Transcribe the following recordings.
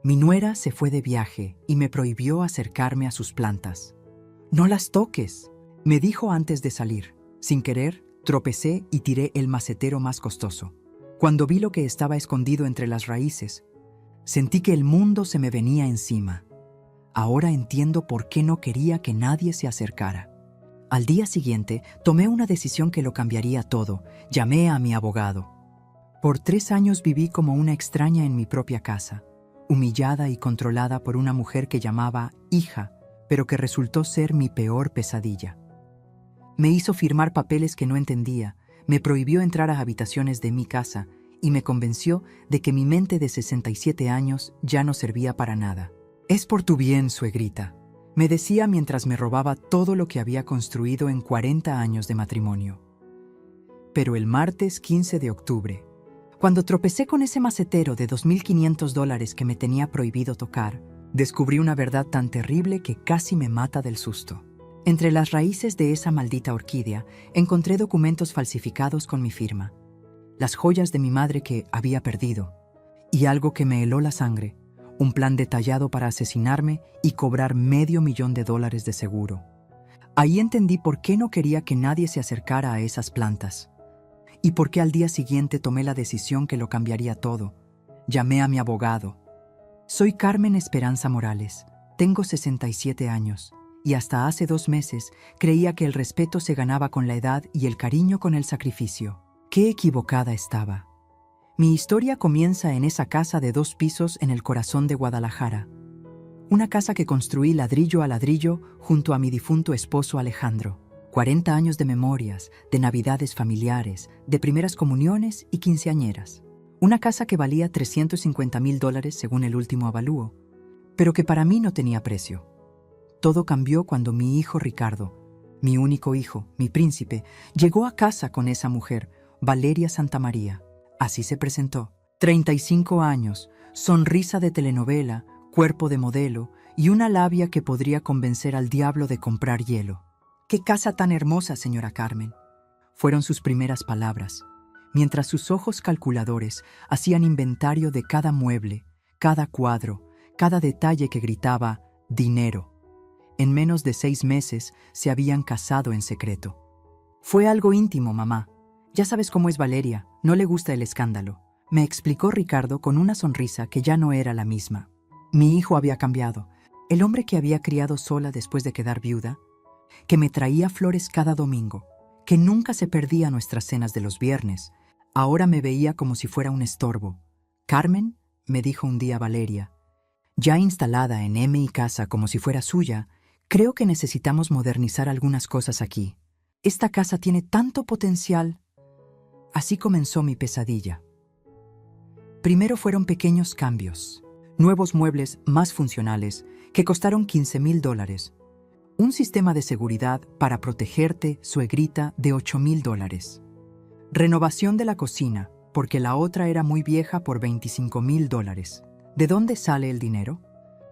Mi nuera se fue de viaje y me prohibió acercarme a sus plantas. «No las toques», me dijo antes de salir. Sin querer, tropecé y tiré el macetero más costoso. Cuando vi lo que estaba escondido entre las raíces, sentí que el mundo se me venía encima. Ahora entiendo por qué no quería que nadie se acercara. Al día siguiente, tomé una decisión que lo cambiaría todo. Llamé a mi abogado. Por 3 años viví como una extraña en mi propia casa, humillada y controlada por una mujer que llamaba hija, pero que resultó ser mi peor pesadilla. Me hizo firmar papeles que no entendía, me prohibió entrar a habitaciones de mi casa y me convenció de que mi mente de 67 años ya no servía para nada. «Es por tu bien, suegrita», me decía mientras me robaba todo lo que había construido en 40 años de matrimonio. Pero el martes 15 de octubre, cuando tropecé con ese macetero de $2,500 que me tenía prohibido tocar, descubrí una verdad tan terrible que casi me mata del susto. Entre las raíces de esa maldita orquídea encontré documentos falsificados con mi firma, las joyas de mi madre que había perdido, y algo que me heló la sangre, un plan detallado para asesinarme y cobrar $500,000 de seguro. Ahí entendí por qué no quería que nadie se acercara a esas plantas, y por qué al día siguiente tomé la decisión que lo cambiaría todo. Llamé a mi abogado. Soy Carmen Esperanza Morales, tengo 67 años, y hasta hace 2 meses creía que el respeto se ganaba con la edad y el cariño con el sacrificio. ¡Qué equivocada estaba! Mi historia comienza en esa casa de 2 pisos en el corazón de Guadalajara. Una casa que construí ladrillo a ladrillo junto a mi difunto esposo Alejandro. 40 años de memorias, de navidades familiares, de primeras comuniones y quinceañeras. Una casa que valía $350,000 según el último avalúo, pero que para mí no tenía precio. Todo cambió cuando mi hijo Ricardo, mi único hijo, mi príncipe, llegó a casa con esa mujer, Valeria Santamaría. Así se presentó. 35 años, sonrisa de telenovela, cuerpo de modelo y una labia que podría convencer al diablo de comprar hielo. «¡Qué casa tan hermosa, señora Carmen!», fueron sus primeras palabras, mientras sus ojos calculadores hacían inventario de cada mueble, cada cuadro, cada detalle que gritaba «dinero». En menos de 6 meses se habían casado en secreto. «Fue algo íntimo, mamá. Ya sabes cómo es Valeria, no le gusta el escándalo», me explicó Ricardo con una sonrisa que ya no era la misma. Mi hijo había cambiado. El hombre que había criado sola después de quedar viuda, que me traía flores cada domingo, que nunca se perdía nuestras cenas de los viernes, ahora me veía como si fuera un estorbo. «Carmen», me dijo un día Valeria, ya instalada en mi casa como si fuera suya, «creo que necesitamos modernizar algunas cosas aquí. Esta casa tiene tanto potencial». Así comenzó mi pesadilla. Primero fueron pequeños cambios, nuevos muebles más funcionales que costaron $15,000, un sistema de seguridad para protegerte, suegrita, de $8,000, renovación de la cocina, porque la otra era muy vieja, por $25,000. ¿De dónde sale el dinero?,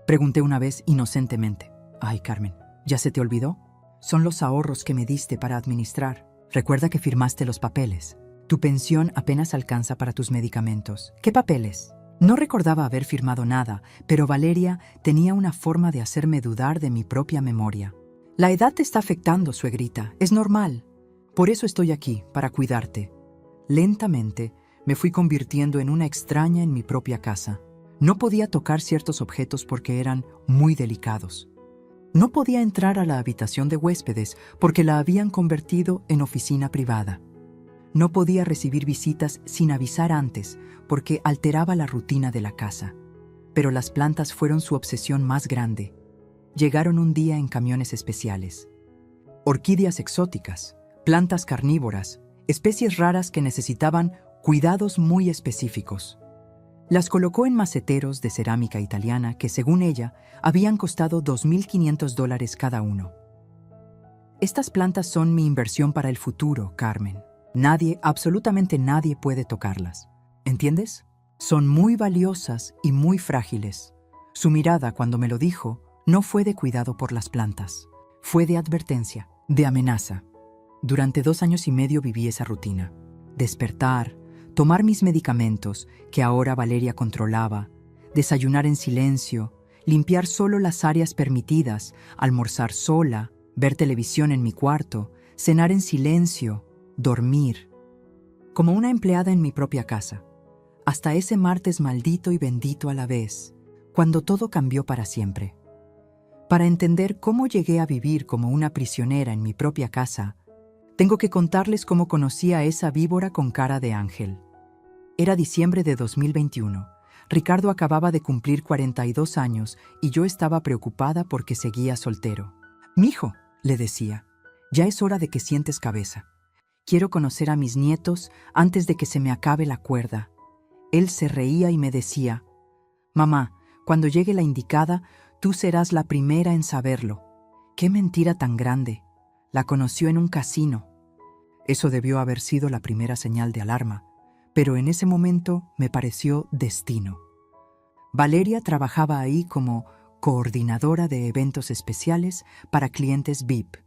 pregunté una vez inocentemente. «Ay, Carmen, ¿ya se te olvidó? Son los ahorros que me diste para administrar. Recuerda que firmaste los papeles. Tu pensión apenas alcanza para tus medicamentos». «¿Qué papeles?». No recordaba haber firmado nada, pero Valeria tenía una forma de hacerme dudar de mi propia memoria. «La edad te está afectando, suegrita. Es normal. Por eso estoy aquí, para cuidarte». Lentamente me fui convirtiendo en una extraña en mi propia casa. No podía tocar ciertos objetos porque eran muy delicados. No podía entrar a la habitación de huéspedes porque la habían convertido en oficina privada. No podía recibir visitas sin avisar antes porque alteraba la rutina de la casa. Pero las plantas fueron su obsesión más grande. Llegaron un día en camiones especiales. Orquídeas exóticas, plantas carnívoras, especies raras que necesitaban cuidados muy específicos. Las colocó en maceteros de cerámica italiana que, según ella, habían costado $2,500 cada uno. «Estas plantas son mi inversión para el futuro, Carmen. Nadie, absolutamente nadie puede tocarlas. ¿Entiendes? Son muy valiosas y muy frágiles». Su mirada, cuando me lo dijo, no fue de cuidado por las plantas. Fue de advertencia, de amenaza. Durante 2 años y medio viví esa rutina. Despertar, tomar mis medicamentos, que ahora Valeria controlaba, desayunar en silencio, limpiar solo las áreas permitidas, almorzar sola, ver televisión en mi cuarto, cenar en silencio, dormir. Como una empleada en mi propia casa. Hasta ese martes maldito y bendito a la vez, cuando todo cambió para siempre. Para entender cómo llegué a vivir como una prisionera en mi propia casa, tengo que contarles cómo conocí a esa víbora con cara de ángel. Era diciembre de 2021. Ricardo acababa de cumplir 42 años y yo estaba preocupada porque seguía soltero. «Mijo», le decía, «ya es hora de que sientes cabeza. Quiero conocer a mis nietos antes de que se me acabe la cuerda». Él se reía y me decía, «Mamá, cuando llegue la indicada, tú serás la primera en saberlo». ¡Qué mentira tan grande! La conoció en un casino. Eso debió haber sido la primera señal de alarma, pero en ese momento me pareció destino. Valeria trabajaba ahí como coordinadora de eventos especiales para clientes VIP.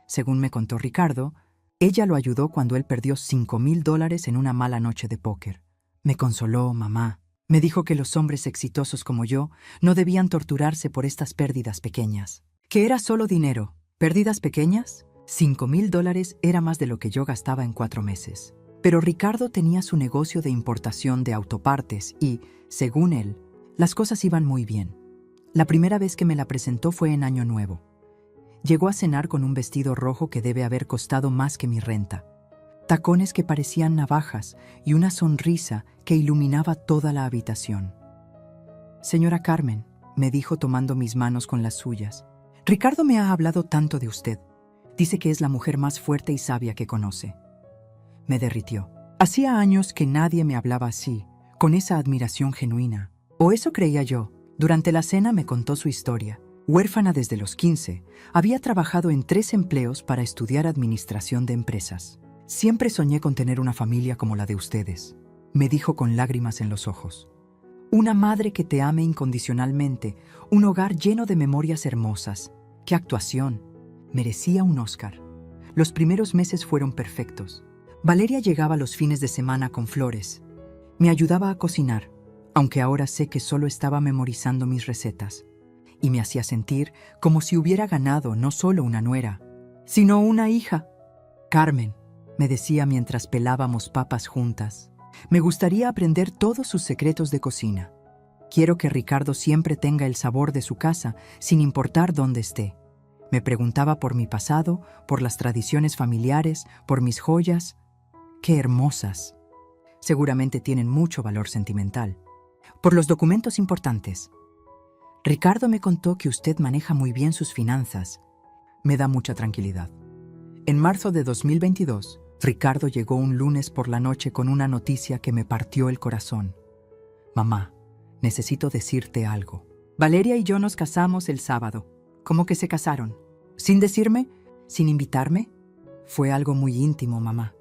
Según me contó Ricardo, ella lo ayudó cuando él perdió $5,000 en una mala noche de póker. Me consoló, mamá. Me dijo que los hombres exitosos como yo no debían torturarse por estas pérdidas pequeñas. Que era solo dinero. ¿Pérdidas pequeñas? $5,000 era más de lo que yo gastaba en 4 meses. Pero Ricardo tenía su negocio de importación de autopartes y, según él, las cosas iban muy bien. La primera vez que me la presentó fue en Año Nuevo. Llegó a cenar con un vestido rojo que debe haber costado más que mi renta, tacones que parecían navajas y una sonrisa que iluminaba toda la habitación. «Señora Carmen», me dijo tomando mis manos con las suyas, «Ricardo me ha hablado tanto de usted. Dice que es la mujer más fuerte y sabia que conoce». Me derritió. Hacía años que nadie me hablaba así, con esa admiración genuina. O eso creía yo. Durante la cena me contó su historia. Huérfana desde los 15, había trabajado en 3 empleos para estudiar administración de empresas. «Siempre soñé con tener una familia como la de ustedes», me dijo con lágrimas en los ojos. «Una madre que te ame incondicionalmente, un hogar lleno de memorias hermosas. ¡Qué actuación! Merecía un Oscar». Los primeros meses fueron perfectos. Valeria llegaba los fines de semana con flores. Me ayudaba a cocinar, aunque ahora sé que solo estaba memorizando mis recetas. Y me hacía sentir como si hubiera ganado no solo una nuera, sino una hija. «Carmen», me decía mientras pelábamos papas juntas, «me gustaría aprender todos sus secretos de cocina. Quiero que Ricardo siempre tenga el sabor de su casa, sin importar dónde esté». Me preguntaba por mi pasado, por las tradiciones familiares, por mis joyas. ¡Qué hermosas! Seguramente tienen mucho valor sentimental. Por los documentos importantes. «Ricardo me contó que usted maneja muy bien sus finanzas». Me da mucha tranquilidad. En marzo de 2022, Ricardo llegó un lunes por la noche con una noticia que me partió el corazón. «Mamá, necesito decirte algo. Valeria y yo nos casamos el sábado». «¿Cómo que se casaron? ¿Sin decirme? ¿Sin invitarme?» «Fue algo muy íntimo, mamá.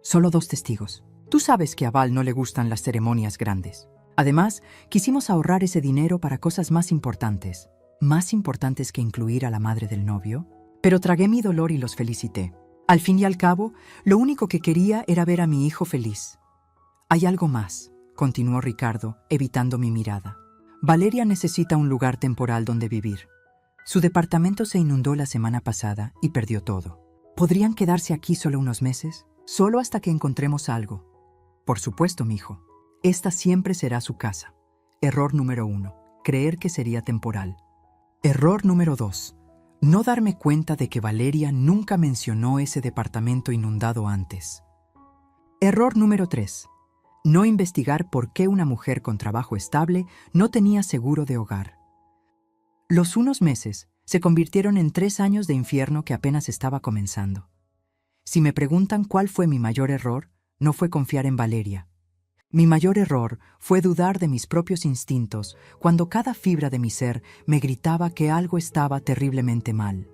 Solo 2 testigos. Tú sabes que a Val no le gustan las ceremonias grandes. Además, quisimos ahorrar ese dinero para cosas más importantes que incluir a la madre del novio. Pero tragué mi dolor y los felicité. Al fin y al cabo, lo único que quería era ver a mi hijo feliz». «Hay algo más», continuó Ricardo, evitando mi mirada. «Valeria necesita un lugar temporal donde vivir. Su departamento se inundó la semana pasada y perdió todo. ¿Podrían quedarse aquí solo unos meses? Solo hasta que encontremos algo». «Por supuesto, mijo. Esta siempre será su casa». Error número 1. Creer que sería temporal. Error número 2. No darme cuenta de que Valeria nunca mencionó ese departamento inundado antes. Error número 3. No investigar por qué una mujer con trabajo estable no tenía seguro de hogar. Los unos meses se convirtieron en 3 años de infierno que apenas estaba comenzando. Si me preguntan cuál fue mi mayor error, no fue confiar en Valeria. Mi mayor error fue dudar de mis propios instintos cuando cada fibra de mi ser me gritaba que algo estaba terriblemente mal.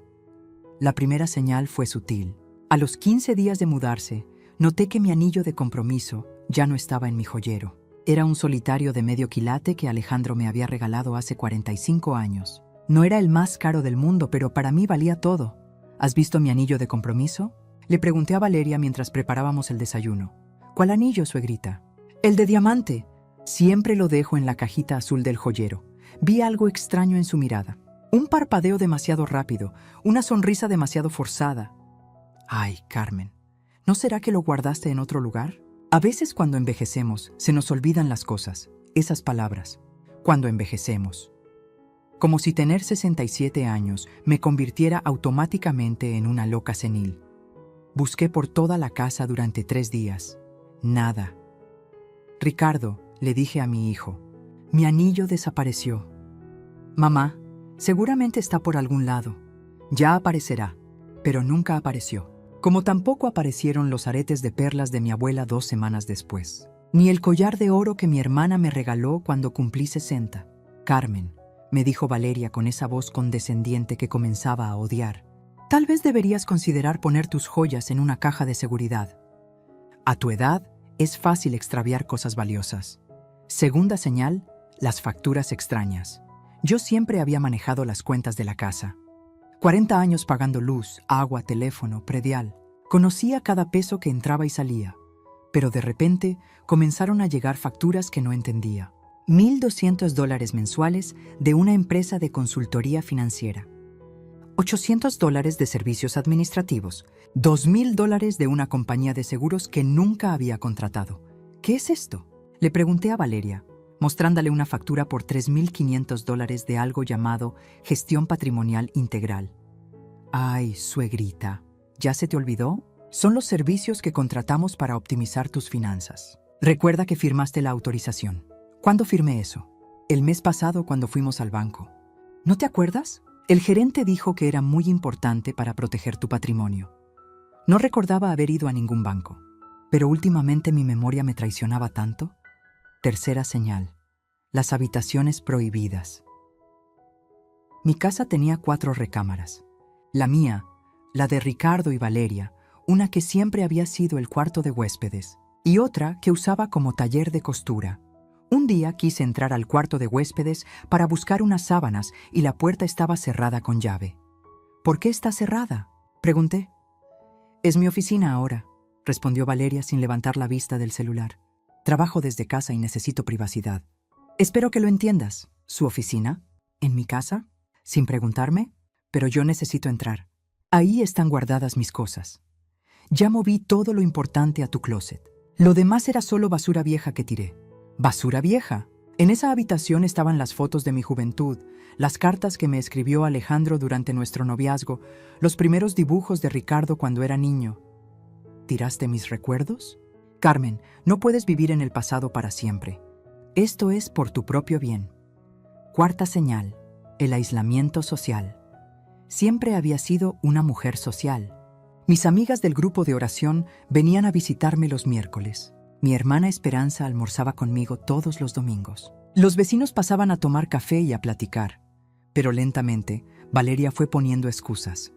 La primera señal fue sutil. A los 15 días de mudarse, noté que mi anillo de compromiso ya no estaba en mi joyero. Era un solitario de medio quilate que Alejandro me había regalado hace 45 años. No era el más caro del mundo, pero para mí valía todo. «¿Has visto mi anillo de compromiso?», le pregunté a Valeria mientras preparábamos el desayuno. «¿Cuál anillo, suegrita?» «El de diamante. Siempre lo dejo en la cajita azul del joyero. Vi algo extraño en su mirada. Un parpadeo demasiado rápido, una sonrisa demasiado forzada. Ay, Carmen, ¿no será que lo guardaste en otro lugar? A veces cuando envejecemos, se nos olvidan las cosas, esas palabras. Cuando envejecemos. Como si tener 67 años me convirtiera automáticamente en una loca senil. Busqué por toda la casa durante 3 días. Nada. Ricardo, le dije a mi hijo, mi anillo desapareció. Mamá, seguramente está por algún lado. Ya aparecerá, pero nunca apareció. Como tampoco aparecieron los aretes de perlas de mi abuela 2 semanas después. Ni el collar de oro que mi hermana me regaló cuando cumplí 60. Carmen, me dijo Valeria con esa voz condescendiente que comenzaba a odiar. Tal vez deberías considerar poner tus joyas en una caja de seguridad. A tu edad, es fácil extraviar cosas valiosas. Segunda señal, las facturas extrañas. Yo siempre había manejado las cuentas de la casa. 40 años pagando luz, agua, teléfono, predial. Conocía cada peso que entraba y salía. Pero de repente comenzaron a llegar facturas que no entendía. $1,200 mensuales de una empresa de consultoría financiera. $800 de servicios administrativos. $2,000 de una compañía de seguros que nunca había contratado. ¿Qué es esto? Le pregunté a Valeria, mostrándole una factura por $3,500 de algo llamado Gestión Patrimonial Integral. Ay, suegrita, ¿ya se te olvidó? Son los servicios que contratamos para optimizar tus finanzas. Recuerda que firmaste la autorización. ¿Cuándo firmé eso? El mes pasado cuando fuimos al banco. ¿No te acuerdas? El gerente dijo que era muy importante para proteger tu patrimonio. No recordaba haber ido a ningún banco, pero últimamente mi memoria me traicionaba tanto. Tercera señal. Las habitaciones prohibidas. Mi casa tenía 4 recámaras. La mía, la de Ricardo y Valeria, una que siempre había sido el cuarto de huéspedes, y otra que usaba como taller de costura. Un día quise entrar al cuarto de huéspedes para buscar unas sábanas y la puerta estaba cerrada con llave. ¿Por qué está cerrada?, pregunté. Es mi oficina ahora, respondió Valeria sin levantar la vista del celular. Trabajo desde casa y necesito privacidad. Espero que lo entiendas. ¿Su oficina? ¿En mi casa? Sin preguntarme, pero yo necesito entrar. Ahí están guardadas mis cosas. Ya moví todo lo importante a tu closet. Lo demás era solo basura vieja que tiré. ¿Basura vieja? En esa habitación estaban las fotos de mi juventud, las cartas que me escribió Alejandro durante nuestro noviazgo, los primeros dibujos de Ricardo cuando era niño. ¿Tiraste mis recuerdos? Carmen, no puedes vivir en el pasado para siempre. Esto es por tu propio bien. Cuarta señal, el aislamiento social. Siempre había sido una mujer social. Mis amigas del grupo de oración venían a visitarme los miércoles. Mi hermana Esperanza almorzaba conmigo todos los domingos. Los vecinos pasaban a tomar café y a platicar, pero lentamente Valeria fue poniendo excusas.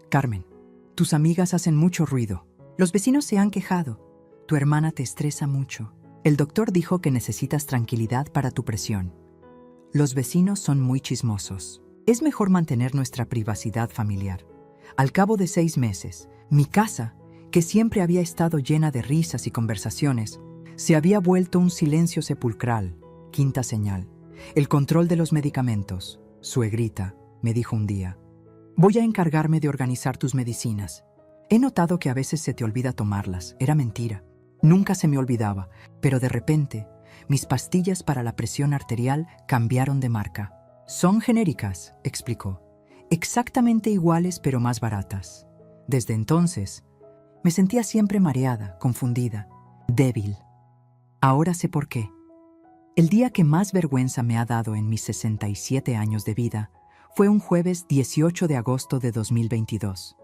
Carmen, tus amigas hacen mucho ruido. Los vecinos se han quejado. Tu hermana te estresa mucho. El doctor dijo que necesitas tranquilidad para tu presión. Los vecinos son muy chismosos. Es mejor mantener nuestra privacidad familiar. Al cabo de 6 meses, mi casa, que siempre había estado llena de risas y conversaciones, se había vuelto un silencio sepulcral. Quinta señal. El control de los medicamentos. Suegrita, me dijo un día. Voy a encargarme de organizar tus medicinas. He notado que a veces se te olvida tomarlas. Era mentira. Nunca se me olvidaba, pero de repente, mis pastillas para la presión arterial cambiaron de marca. Son genéricas, explicó. Exactamente iguales pero más baratas. Desde entonces, me sentía siempre mareada, confundida, débil. Ahora sé por qué. El día que más vergüenza me ha dado en mis 67 años de vida fue un jueves 18 de agosto de 2022.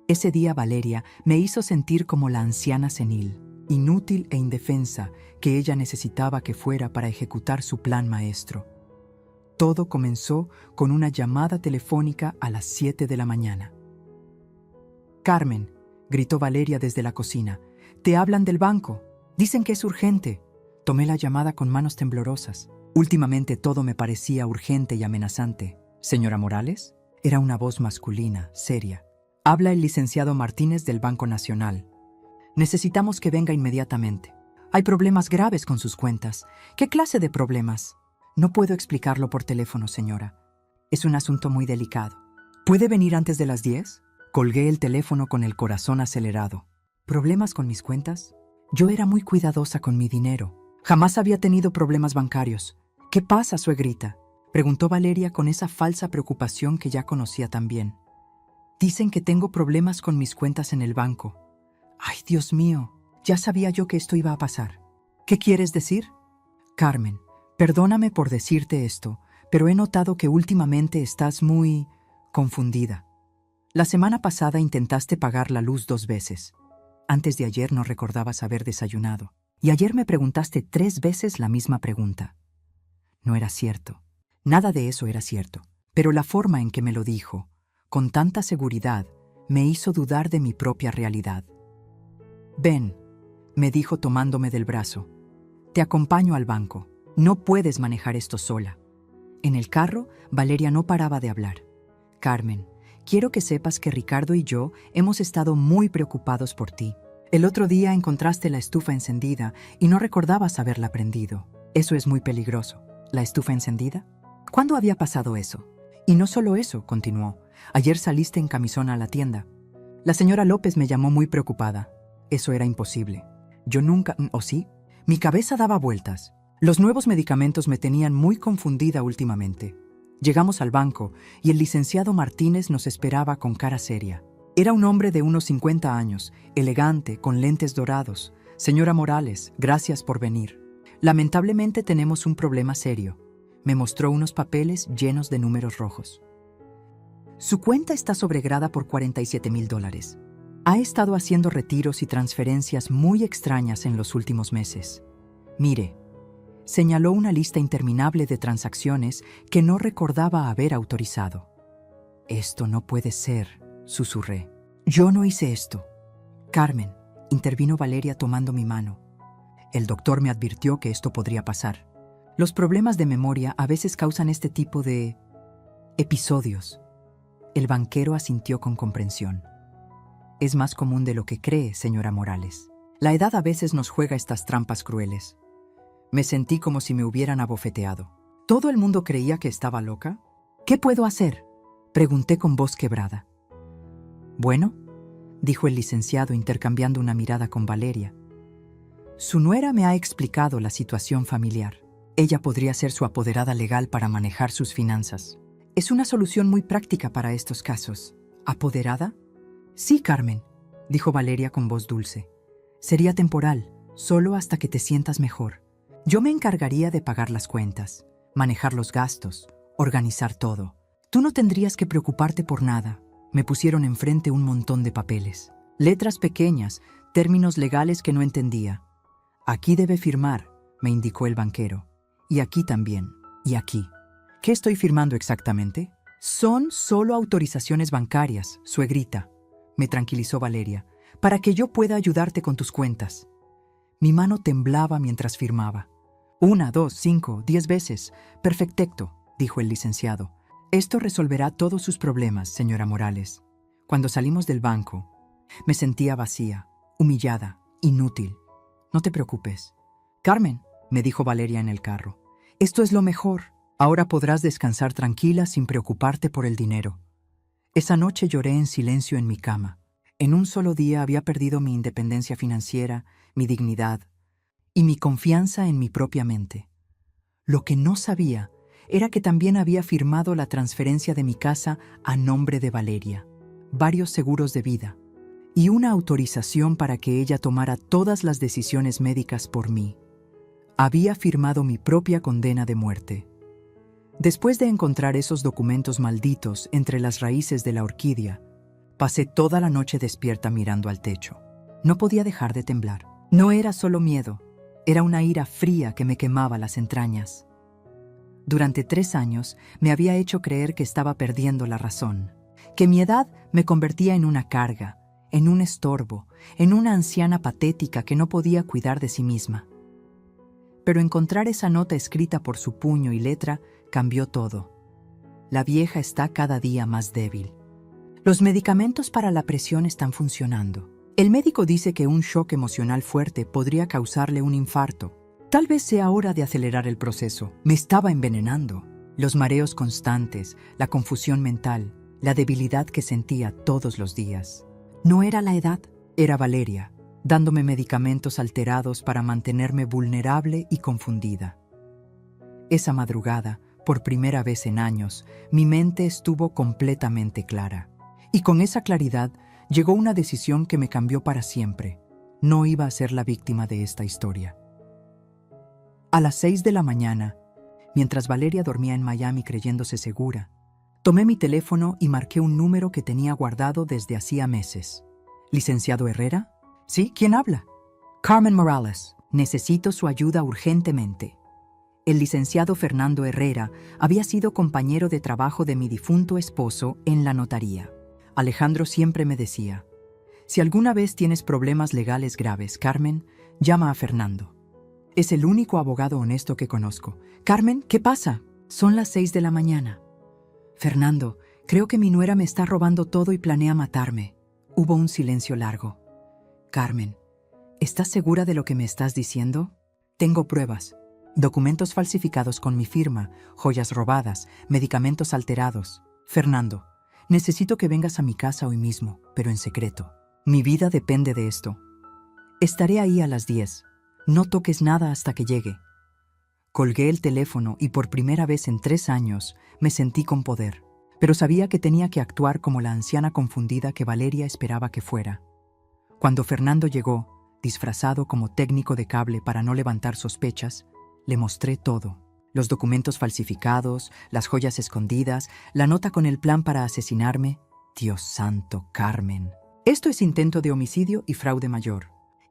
Ese día Valeria me hizo sentir como la anciana senil, inútil e indefensa que ella necesitaba que fuera para ejecutar su plan maestro. Todo comenzó con una llamada telefónica a las 7 de la mañana. «Carmen», gritó Valeria desde la cocina, «te hablan del banco. Dicen que es urgente». Tomé la llamada con manos temblorosas. Últimamente todo me parecía urgente y amenazante. «¿Señora Morales?» Era una voz masculina, seria. «Habla el licenciado Martínez del Banco Nacional. Necesitamos que venga inmediatamente. Hay problemas graves con sus cuentas. ¿Qué clase de problemas? No puedo explicarlo por teléfono, señora. Es un asunto muy delicado. ¿Puede venir antes de las 10? Colgué el teléfono con el corazón acelerado. ¿Problemas con mis cuentas? Yo era muy cuidadosa con mi dinero. Jamás había tenido problemas bancarios. ¿Qué pasa, suegrita?, preguntó Valeria con esa falsa preocupación que ya conocía tan bien. Dicen que tengo problemas con mis cuentas en el banco. ¡Ay, Dios mío! Ya sabía yo que esto iba a pasar. ¿Qué quieres decir? Carmen, perdóname por decirte esto, pero he notado que últimamente estás muy confundida. La semana pasada intentaste pagar la luz 2 veces. Antes de ayer no recordabas haber desayunado. Y ayer me preguntaste 3 veces la misma pregunta. No era cierto. Nada de eso era cierto. Pero la forma en que me lo dijo, con tanta seguridad, me hizo dudar de mi propia realidad. Ven, me dijo tomándome del brazo. Te acompaño al banco. No puedes manejar esto sola. En el carro, Valeria no paraba de hablar. Carmen, quiero que sepas que Ricardo y yo hemos estado muy preocupados por ti. El otro día encontraste la estufa encendida y no recordabas haberla prendido. Eso es muy peligroso. ¿La estufa encendida? ¿Cuándo había pasado eso? Y no solo eso, continuó. Ayer saliste en camisón a la tienda. La señora López me llamó muy preocupada. Eso era imposible. Yo nunca... ¿O sí? Mi cabeza daba vueltas. Los nuevos medicamentos me tenían muy confundida últimamente. Llegamos al banco y el licenciado Martínez nos esperaba con cara seria. Era un hombre de unos 50 años, elegante, con lentes dorados. Señora Morales, gracias por venir. Lamentablemente tenemos un problema serio. Me mostró unos papeles llenos de números rojos. Su cuenta está sobregrada por $47,000. Ha estado haciendo retiros y transferencias muy extrañas en los últimos meses. Mire, señaló una lista interminable de transacciones que no recordaba haber autorizado. Esto no puede ser, susurré. Yo no hice esto. Carmen, intervino Valeria tomando mi mano. El doctor me advirtió que esto podría pasar. Los problemas de memoria a veces causan este tipo de episodios. El banquero asintió con comprensión. Es más común de lo que cree, señora Morales. La edad a veces nos juega estas trampas crueles. Me sentí como si me hubieran abofeteado. ¿Todo el mundo creía que estaba loca? ¿Qué puedo hacer?, pregunté con voz quebrada. Bueno, dijo el licenciado intercambiando una mirada con Valeria. Su nuera me ha explicado la situación familiar. Ella podría ser su apoderada legal para manejar sus finanzas. Es una solución muy práctica para estos casos. ¿Apoderada? Sí, Carmen, dijo Valeria con voz dulce. Sería temporal, solo hasta que te sientas mejor. Yo me encargaría de pagar las cuentas, manejar los gastos, organizar todo. Tú no tendrías que preocuparte por nada. Me pusieron enfrente un montón de papeles. Letras pequeñas, términos legales que no entendía. Aquí debe firmar, me indicó el banquero. Y aquí también. Y aquí. ¿Qué estoy firmando exactamente? Son solo autorizaciones bancarias, suegrita, me tranquilizó Valeria, para que yo pueda ayudarte con tus cuentas. Mi mano temblaba mientras firmaba. 1, 2, 5, 10 veces. Perfecto, dijo el licenciado. Esto resolverá todos sus problemas, señora Morales. Cuando salimos del banco, me sentía vacía, humillada, inútil. No te preocupes. Carmen, me dijo Valeria en el carro, esto es lo mejor. Ahora podrás descansar tranquila sin preocuparte por el dinero. Esa noche lloré en silencio en mi cama. En un solo día había perdido mi independencia financiera, mi dignidad y mi confianza en mi propia mente. Lo que no sabía era que también había firmado la transferencia de mi casa a nombre de Valeria, varios seguros de vida y una autorización para que ella tomara todas las decisiones médicas por mí. Había firmado mi propia condena de muerte. Después de encontrar esos documentos malditos entre las raíces de la orquídea, pasé toda la noche despierta mirando al techo. No podía dejar de temblar. No era solo miedo, era una ira fría que me quemaba las entrañas. Durante 3 años me había hecho creer que estaba perdiendo la razón, que mi edad me convertía en una carga, en un estorbo, en una anciana patética que no podía cuidar de sí misma. Pero encontrar esa nota escrita por su puño y letra cambió todo. La vieja está cada día más débil. Los medicamentos para la presión están funcionando. El médico dice que un shock emocional fuerte podría causarle un infarto. Tal vez sea hora de acelerar el proceso. Me estaba envenenando. Los mareos constantes, la confusión mental, la debilidad que sentía todos los días. No era la edad, era Valeria, dándome medicamentos alterados para mantenerme vulnerable y confundida. Esa madrugada, por primera vez en años, mi mente estuvo completamente clara. Y con esa claridad llegó una decisión que me cambió para siempre. No iba a ser la víctima de esta historia. A las 6 de la mañana, mientras Valeria dormía en Miami creyéndose segura, tomé mi teléfono y marqué un número que tenía guardado desde hacía meses. ¿Licenciado Herrera? ¿Sí? ¿Quién habla? Carmen Morales. Necesito su ayuda urgentemente. El licenciado Fernando Herrera había sido compañero de trabajo de mi difunto esposo en la notaría. Alejandro siempre me decía, si alguna vez tienes problemas legales graves, Carmen, llama a Fernando. Es el único abogado honesto que conozco. Carmen, ¿qué pasa? Son las 6 de la mañana. Fernando, creo que mi nuera me está robando todo y planea matarme. Hubo un silencio largo. Carmen, ¿estás segura de lo que me estás diciendo? Tengo pruebas. Documentos falsificados con mi firma, joyas robadas, medicamentos alterados. Fernando, necesito que vengas a mi casa hoy mismo, pero en secreto. Mi vida depende de esto. Estaré ahí a las 10. No toques nada hasta que llegue. Colgué el teléfono y por primera vez en 3 años me sentí con poder, pero sabía que tenía que actuar como la anciana confundida que Valeria esperaba que fuera. Cuando Fernando llegó, disfrazado como técnico de cable para no levantar sospechas, le mostré todo. Los documentos falsificados, las joyas escondidas, la nota con el plan para asesinarme. Dios santo, Carmen. Esto es intento de homicidio y fraude mayor.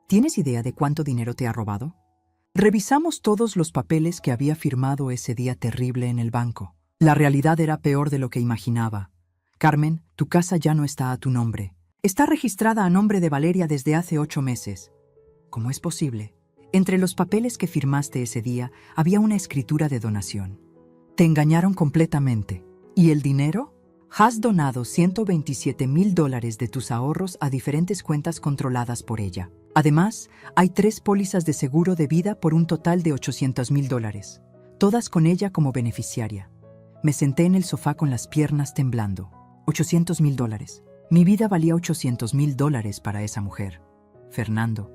¿Tienes idea de cuánto dinero te ha robado? Revisamos todos los papeles que había firmado ese día terrible en el banco. La realidad era peor de lo que imaginaba. Carmen, tu casa ya no está a tu nombre. Está registrada a nombre de Valeria desde hace 8 meses. ¿Cómo es posible? Entre los papeles que firmaste ese día había una escritura de donación. Te engañaron completamente. ¿Y el dinero? Has donado $127,000 de tus ahorros a diferentes cuentas controladas por ella. Además, hay 3 pólizas de seguro de vida por un total de $800,000, todas con ella como beneficiaria. Me senté en el sofá con las piernas temblando. $800,000. Mi vida valía $800,000 para esa mujer. Fernando,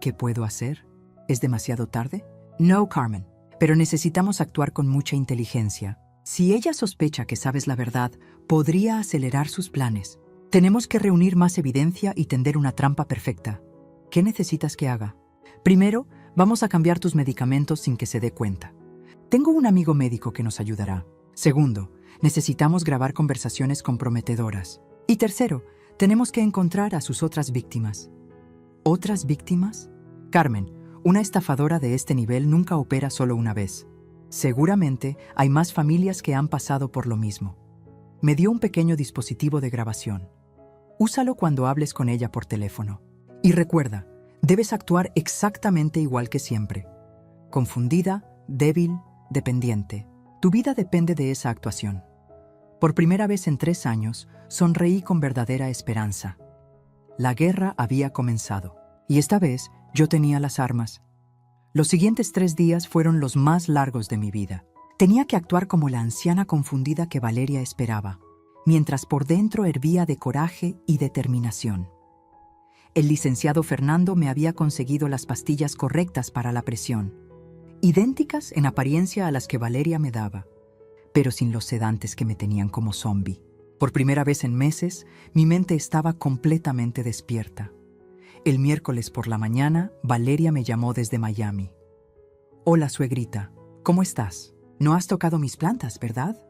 ¿qué puedo hacer? ¿Es demasiado tarde? No, Carmen, pero necesitamos actuar con mucha inteligencia. Si ella sospecha que sabes la verdad, podría acelerar sus planes. Tenemos que reunir más evidencia y tender una trampa perfecta. ¿Qué necesitas que haga? Primero, vamos a cambiar tus medicamentos sin que se dé cuenta. Tengo un amigo médico que nos ayudará. Segundo, necesitamos grabar conversaciones comprometedoras. Y tercero, tenemos que encontrar a sus otras víctimas. ¿Otras víctimas? Carmen, una estafadora de este nivel nunca opera solo una vez. Seguramente hay más familias que han pasado por lo mismo. Me dio un pequeño dispositivo de grabación. Úsalo cuando hables con ella por teléfono. Y recuerda, debes actuar exactamente igual que siempre. Confundida, débil, dependiente. Tu vida depende de esa actuación. Por primera vez en 3 años, sonreí con verdadera esperanza. La guerra había comenzado, y esta vez yo tenía las armas. Los siguientes 3 días fueron los más largos de mi vida. Tenía que actuar como la anciana confundida que Valeria esperaba, mientras por dentro hervía de coraje y determinación. El licenciado Fernando me había conseguido las pastillas correctas para la presión, idénticas en apariencia a las que Valeria me daba, pero sin los sedantes que me tenían como zombi. Por primera vez en meses, mi mente estaba completamente despierta. El miércoles por la mañana, Valeria me llamó desde Miami. Hola, suegrita, ¿cómo estás? No has tocado mis plantas, ¿verdad?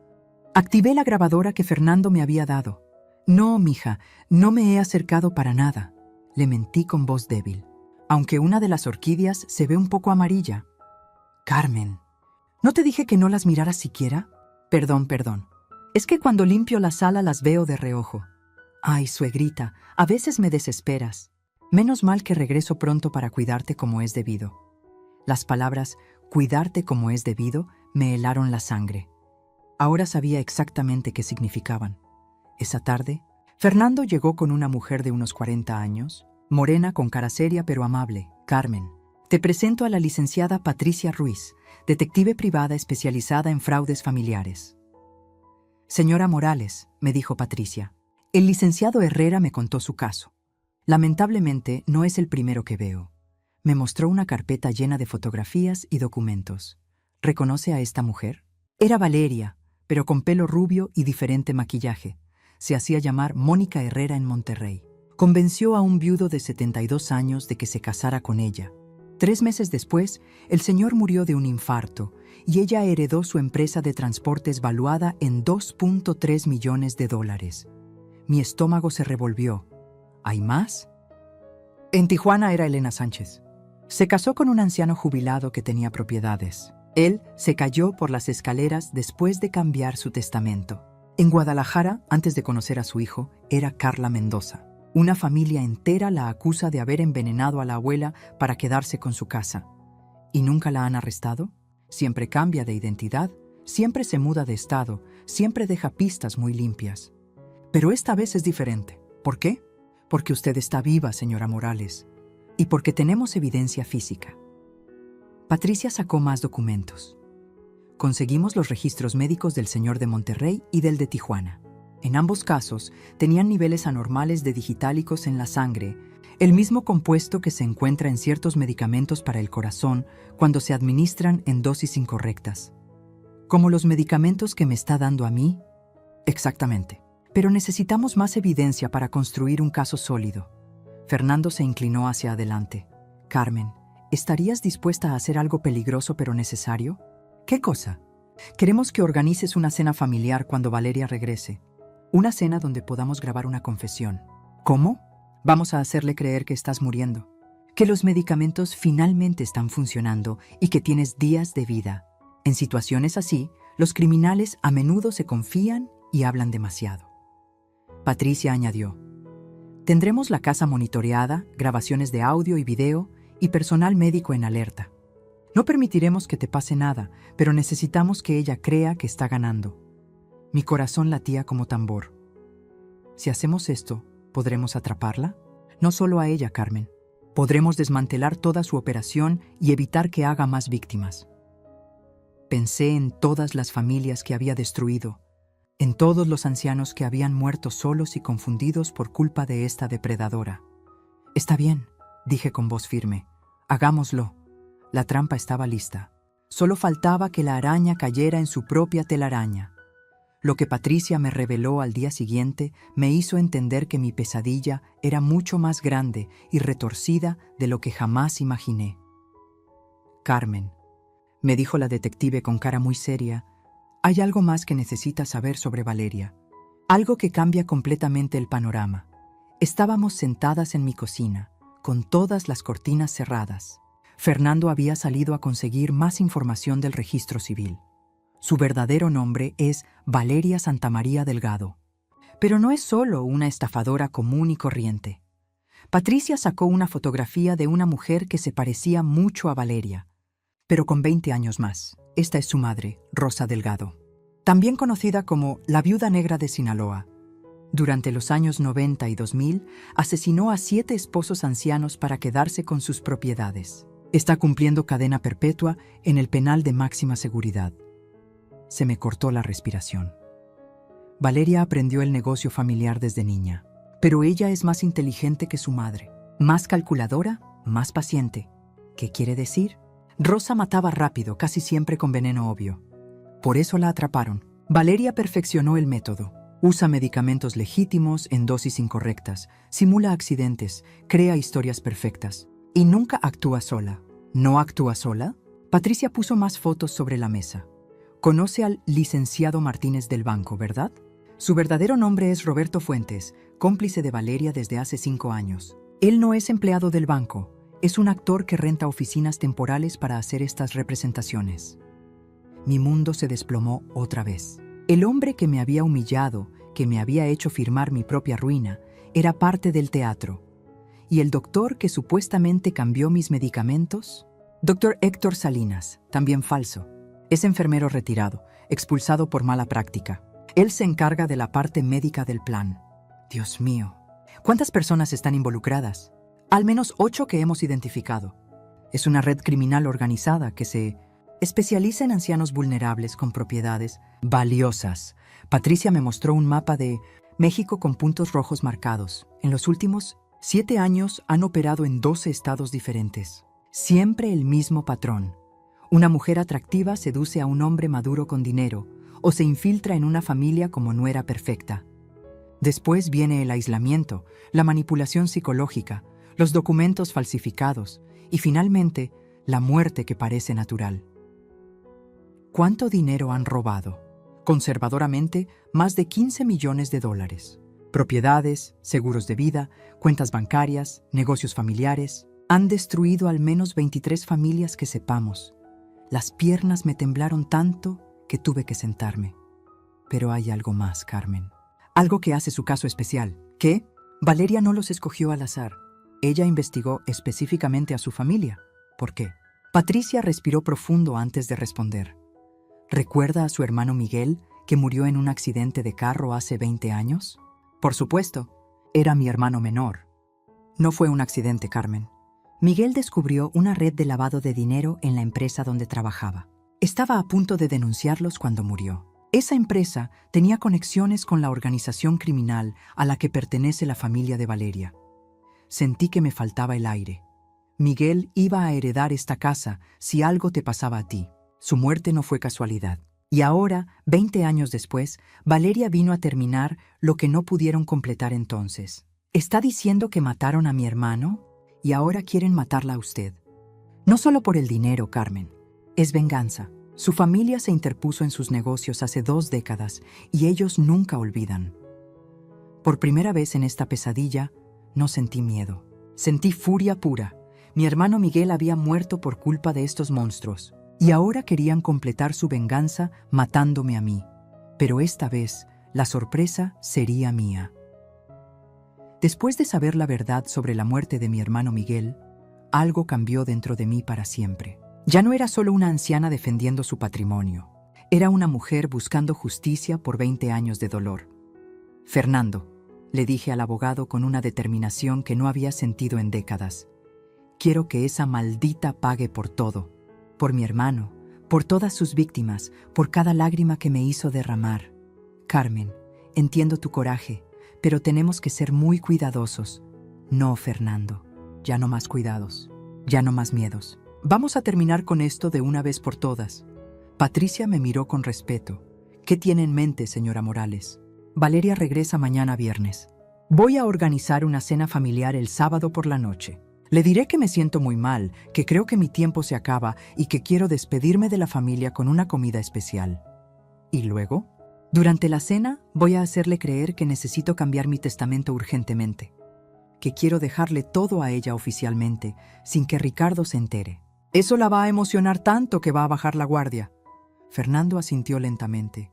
Activé la grabadora que Fernando me había dado. No, mija, no me he acercado para nada. Le mentí con voz débil, aunque una de las orquídeas se ve un poco amarilla. Carmen, ¿no te dije que no las miraras siquiera? Perdón. Es que cuando limpio la sala las veo de reojo. Ay, suegrita, a veces me desesperas. Menos mal que regreso pronto para cuidarte como es debido. Las palabras «cuidarte como es debido» me helaron la sangre. Ahora sabía exactamente qué significaban. Esa tarde, Fernando llegó con una mujer de unos 40 años, Morena con cara seria pero amable. Carmen, te presento a la licenciada Patricia Ruiz, detective privada especializada en fraudes familiares. Señora Morales, me dijo Patricia, el licenciado Herrera me contó su caso. Lamentablemente no es el primero que veo. Me mostró una carpeta llena de fotografías y documentos. ¿Reconoce a esta mujer? Era Valeria, pero con pelo rubio y diferente maquillaje. Se hacía llamar Mónica Herrera en Monterrey. Convenció a un viudo de 72 años de que se casara con ella. 3 meses después, el señor murió de un infarto y ella heredó su empresa de transportes valuada en $2.3 millones. Mi estómago se revolvió. ¿Hay más? En Tijuana era Elena Sánchez. Se casó con un anciano jubilado que tenía propiedades. Él se cayó por las escaleras después de cambiar su testamento. En Guadalajara, antes de conocer a su hijo, era Carla Mendoza. Una familia entera la acusa de haber envenenado a la abuela para quedarse con su casa. ¿Y nunca la han arrestado? Siempre cambia de identidad, siempre se muda de estado, siempre deja pistas muy limpias. Pero esta vez es diferente. ¿Por qué? Porque usted está viva, señora Morales, y porque tenemos evidencia física. Patricia sacó más documentos. Conseguimos los registros médicos del señor de Monterrey y del de Tijuana. En ambos casos, tenían niveles anormales de digitálicos en la sangre, el mismo compuesto que se encuentra en ciertos medicamentos para el corazón cuando se administran en dosis incorrectas. ¿Como los medicamentos que me está dando a mí? Exactamente. Pero necesitamos más evidencia para construir un caso sólido. Fernando se inclinó hacia adelante. Carmen, ¿estarías dispuesta a hacer algo peligroso pero necesario? ¿Qué cosa? Queremos que organices una cena familiar cuando Valeria regrese. Una cena donde podamos grabar una confesión. ¿Cómo? Vamos a hacerle creer que estás muriendo, que los medicamentos finalmente están funcionando y que tienes días de vida. En situaciones así, los criminales a menudo se confían y hablan demasiado. Patricia añadió, tendremos la casa monitoreada, grabaciones de audio y video y personal médico en alerta. No permitiremos que te pase nada, pero necesitamos que ella crea que está ganando. Mi corazón latía como tambor. Si hacemos esto, ¿podremos atraparla? No solo a ella, Carmen. Podremos desmantelar toda su operación y evitar que haga más víctimas. Pensé en todas las familias que había destruido, en todos los ancianos que habían muerto solos y confundidos por culpa de esta depredadora. Está bien, dije con voz firme. Hagámoslo. La trampa estaba lista. Solo faltaba que la araña cayera en su propia telaraña. Lo que Patricia me reveló al día siguiente me hizo entender que mi pesadilla era mucho más grande y retorcida de lo que jamás imaginé. Carmen, me dijo la detective con cara muy seria, hay algo más que necesitas saber sobre Valeria. Algo que cambia completamente el panorama. Estábamos sentadas en mi cocina, con todas las cortinas cerradas. Fernando había salido a conseguir más información del registro civil. Su verdadero nombre es Valeria Santamaría Delgado. Pero no es solo una estafadora común y corriente. Patricia sacó una fotografía de una mujer que se parecía mucho a Valeria, pero con 20 años más. Esta es su madre, Rosa Delgado, también conocida como la Viuda Negra de Sinaloa. Durante los años 90 y 2000, asesinó a 7 esposos ancianos para quedarse con sus propiedades. Está cumpliendo cadena perpetua en el penal de máxima seguridad. Se me cortó la respiración. Valeria aprendió el negocio familiar desde niña, pero ella es más inteligente que su madre, más calculadora, más paciente. ¿Qué quiere decir? Rosa mataba rápido, casi siempre con veneno obvio. Por eso la atraparon. Valeria perfeccionó el método. Usa medicamentos legítimos en dosis incorrectas, simula accidentes, crea historias perfectas. Y nunca actúa sola. ¿No actúa sola? Patricia puso más fotos sobre la mesa. Conoce al licenciado Martínez del banco, ¿verdad? Su verdadero nombre es Roberto Fuentes, cómplice de Valeria desde hace 5 años. Él no es empleado del banco. Es un actor que renta oficinas temporales para hacer estas representaciones. Mi mundo se desplomó otra vez. El hombre que me había humillado, que me había hecho firmar mi propia ruina, era parte del teatro. ¿Y el doctor que supuestamente cambió mis medicamentos? Doctor Héctor Salinas, también falso. Es enfermero retirado, expulsado por mala práctica. Él se encarga de la parte médica del plan. Dios mío, ¿cuántas personas están involucradas? Al menos 8 que hemos identificado. Es una red criminal organizada que se especializa en ancianos vulnerables con propiedades valiosas. Patricia me mostró un mapa de México con puntos rojos marcados. En los últimos 7 años han operado en 12 estados diferentes. Siempre el mismo patrón. Una mujer atractiva seduce a un hombre maduro con dinero o se infiltra en una familia como nuera perfecta. Después viene el aislamiento, la manipulación psicológica, los documentos falsificados y finalmente la muerte que parece natural. ¿Cuánto dinero han robado? Conservadoramente, más de 15 millones de dólares. Propiedades, seguros de vida, cuentas bancarias, negocios familiares. Han destruido al menos 23 familias que sepamos. Las piernas me temblaron tanto que tuve que sentarme. Pero hay algo más, Carmen. Algo que hace su caso especial. ¿Qué? Valeria no los escogió al azar. Ella investigó específicamente a su familia. ¿Por qué? Patricia respiró profundo antes de responder. ¿Recuerda a su hermano Miguel, que murió en un accidente de carro hace 20 años? Por supuesto. Era mi hermano menor. No fue un accidente, Carmen. Miguel descubrió una red de lavado de dinero en la empresa donde trabajaba. Estaba a punto de denunciarlos cuando murió. Esa empresa tenía conexiones con la organización criminal a la que pertenece la familia de Valeria. Sentí que me faltaba el aire. Miguel iba a heredar esta casa si algo te pasaba a ti. Su muerte no fue casualidad. Y ahora, 20 años después, Valeria vino a terminar lo que no pudieron completar entonces. ¿Está diciendo que mataron a mi hermano? Y ahora quieren matarla a usted. No solo por el dinero, Carmen. Es venganza. Su familia se interpuso en sus negocios hace 2 décadas y ellos nunca olvidan. Por primera vez en esta pesadilla, no sentí miedo. Sentí furia pura. Mi hermano Miguel había muerto por culpa de estos monstruos y ahora querían completar su venganza matándome a mí. Pero esta vez, la sorpresa sería mía. Después de saber la verdad sobre la muerte de mi hermano Miguel, algo cambió dentro de mí para siempre. Ya no era solo una anciana defendiendo su patrimonio. Era una mujer buscando justicia por 20 años de dolor. Fernando, le dije al abogado con una determinación que no había sentido en décadas. Quiero que esa maldita pague por todo. Por mi hermano, por todas sus víctimas, por cada lágrima que me hizo derramar. Carmen, entiendo tu coraje, pero tenemos que ser muy cuidadosos. No, Fernando, ya no más cuidados, ya no más miedos. Vamos a terminar con esto de una vez por todas. Patricia me miró con respeto. ¿Qué tiene en mente, señora Morales? Valeria regresa mañana viernes. Voy a organizar una cena familiar el sábado por la noche. Le diré que me siento muy mal, que creo que mi tiempo se acaba y que quiero despedirme de la familia con una comida especial. ¿Y luego? Durante la cena voy a hacerle creer que necesito cambiar mi testamento urgentemente, que quiero dejarle todo a ella oficialmente, sin que Ricardo se entere. Eso la va a emocionar tanto que va a bajar la guardia. Fernando asintió lentamente.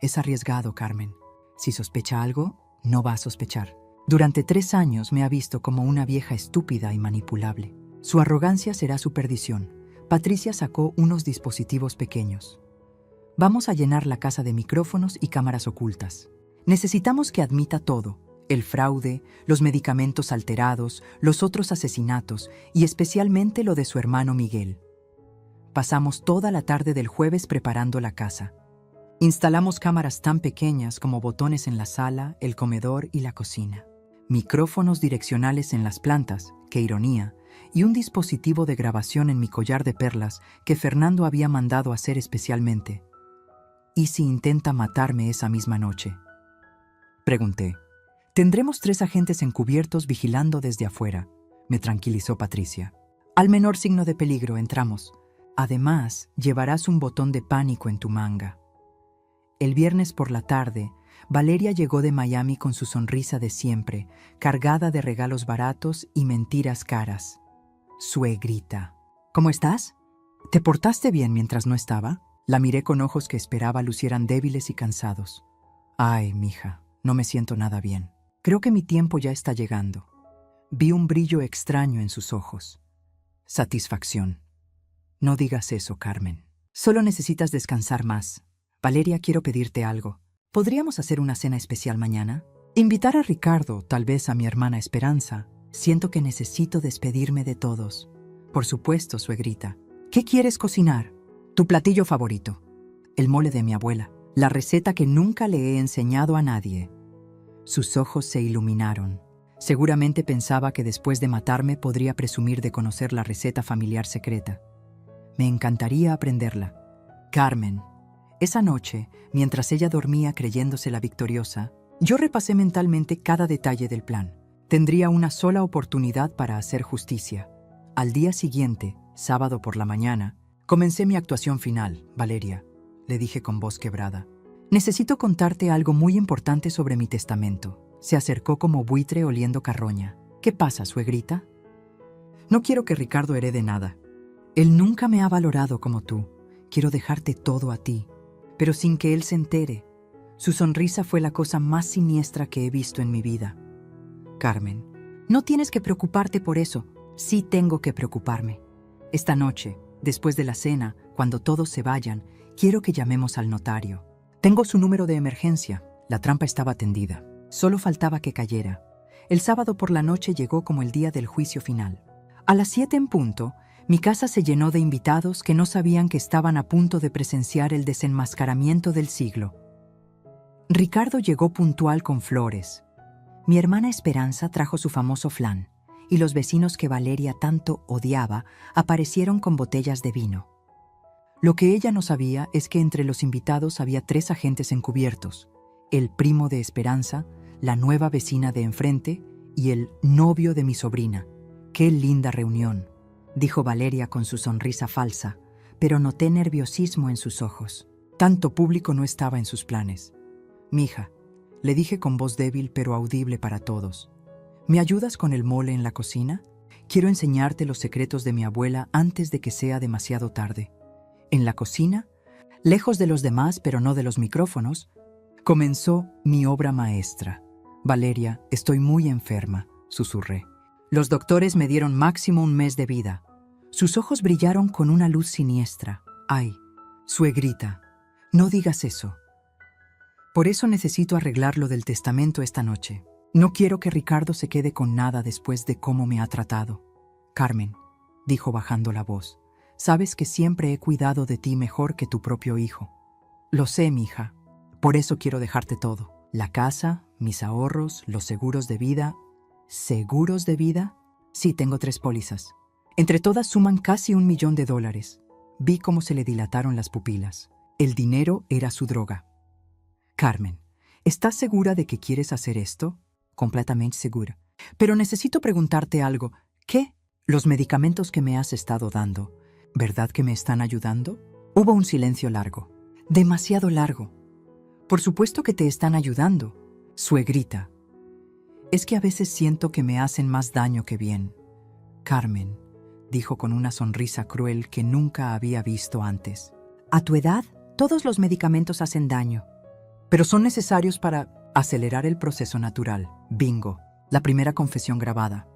Es arriesgado, Carmen. Si sospecha algo, no va a sospechar. Durante 3 años me ha visto como una vieja estúpida y manipulable. Su arrogancia será su perdición. Patricia sacó unos dispositivos pequeños. Vamos a llenar la casa de micrófonos y cámaras ocultas. Necesitamos que admita todo. El fraude, los medicamentos alterados, los otros asesinatos y especialmente lo de su hermano Miguel. Pasamos toda la tarde del jueves preparando la casa. Instalamos cámaras tan pequeñas como botones en la sala, el comedor y la cocina. Micrófonos direccionales en las plantas, qué ironía, y un dispositivo de grabación en mi collar de perlas que Fernando había mandado hacer especialmente. ¿Y si intenta matarme esa misma noche? Pregunté. Tendremos 3 agentes encubiertos vigilando desde afuera, me tranquilizó Patricia. Al menor signo de peligro entramos. Además, llevarás un botón de pánico en tu manga. El viernes por la tarde, Valeria llegó de Miami con su sonrisa de siempre, cargada de regalos baratos y mentiras caras. Suegrita. ¿Cómo estás? ¿Te portaste bien mientras no estaba? La miré con ojos que esperaba lucieran débiles y cansados. Ay, mija, no me siento nada bien. Creo que mi tiempo ya está llegando. Vi un brillo extraño en sus ojos. Satisfacción. No digas eso, Carmen. Solo necesitas descansar más. Valeria, quiero pedirte algo. ¿Podríamos hacer una cena especial mañana? Invitar a Ricardo, tal vez a mi hermana Esperanza, Siento que necesito despedirme de todos. Por supuesto, suegrita. ¿Qué quieres cocinar? Tu platillo favorito. El mole de mi abuela. La receta que nunca le he enseñado a nadie. Sus ojos se iluminaron. Seguramente pensaba que después de matarme podría presumir de conocer la receta familiar secreta. Me encantaría aprenderla. Carmen. Esa noche, mientras ella dormía creyéndosela victoriosa, yo repasé mentalmente cada detalle del plan. Tendría una sola oportunidad para hacer justicia. Al día siguiente, sábado por la mañana, comencé mi actuación final, Valeria, le dije con voz quebrada. Necesito contarte algo muy importante sobre mi testamento. Se acercó como buitre oliendo carroña. ¿Qué pasa, suegrita? No quiero que Ricardo herede nada. Él nunca me ha valorado como tú. Quiero dejarte todo a ti, pero sin que él se entere. Su sonrisa fue la cosa más siniestra que he visto en mi vida. Carmen, no tienes que preocuparte por eso. Sí tengo que preocuparme. Esta noche, después de la cena, cuando todos se vayan, quiero que llamemos al notario. Tengo su número de emergencia. La trampa estaba tendida. Solo faltaba que cayera. El sábado por la noche llegó como el día del juicio final. A las 7 en punto, mi casa se llenó de invitados que no sabían que estaban a punto de presenciar el desenmascaramiento del siglo. Ricardo llegó puntual con flores. Mi hermana Esperanza trajo su famoso flan, y los vecinos que Valeria tanto odiaba aparecieron con botellas de vino. Lo que ella no sabía es que entre los invitados había 3 agentes encubiertos: el primo de Esperanza, la nueva vecina de enfrente y el novio de mi sobrina. ¡Qué linda reunión!, dijo Valeria con su sonrisa falsa, pero noté nerviosismo en sus ojos. Tanto público no estaba en sus planes. Mija, le dije con voz débil pero audible para todos, ¿me ayudas con el mole en la cocina? Quiero enseñarte los secretos de mi abuela antes de que sea demasiado tarde. En la cocina, lejos de los demás pero no de los micrófonos, comenzó mi obra maestra. Valeria, estoy muy enferma, susurré. Los doctores me dieron máximo 1 mes de vida. Sus ojos brillaron con una luz siniestra. Ay, suegrita, no digas eso. Por eso necesito arreglar lo del testamento esta noche. No quiero que Ricardo se quede con nada después de cómo me ha tratado. Carmen, dijo bajando la voz, sabes que siempre he cuidado de ti mejor que tu propio hijo. Lo sé, mija. Por eso quiero dejarte todo. La casa, mis ahorros, los seguros de vida. ¿Seguros de vida? Sí, tengo 3 pólizas. Entre todas suman casi $1 millón. Vi cómo se le dilataron las pupilas. El dinero era su droga. Carmen, ¿estás segura de que quieres hacer esto? Completamente segura. Pero necesito preguntarte algo. ¿Qué? Los medicamentos que me has estado dando, ¿verdad que me están ayudando? Hubo un silencio largo. Demasiado largo. Por supuesto que te están ayudando, suegrita. Es que a veces siento que me hacen más daño que bien. Carmen, dijo con una sonrisa cruel que nunca había visto antes. A tu edad, todos los medicamentos hacen daño. Pero son necesarios para acelerar el proceso natural. Bingo, la primera confesión grabada.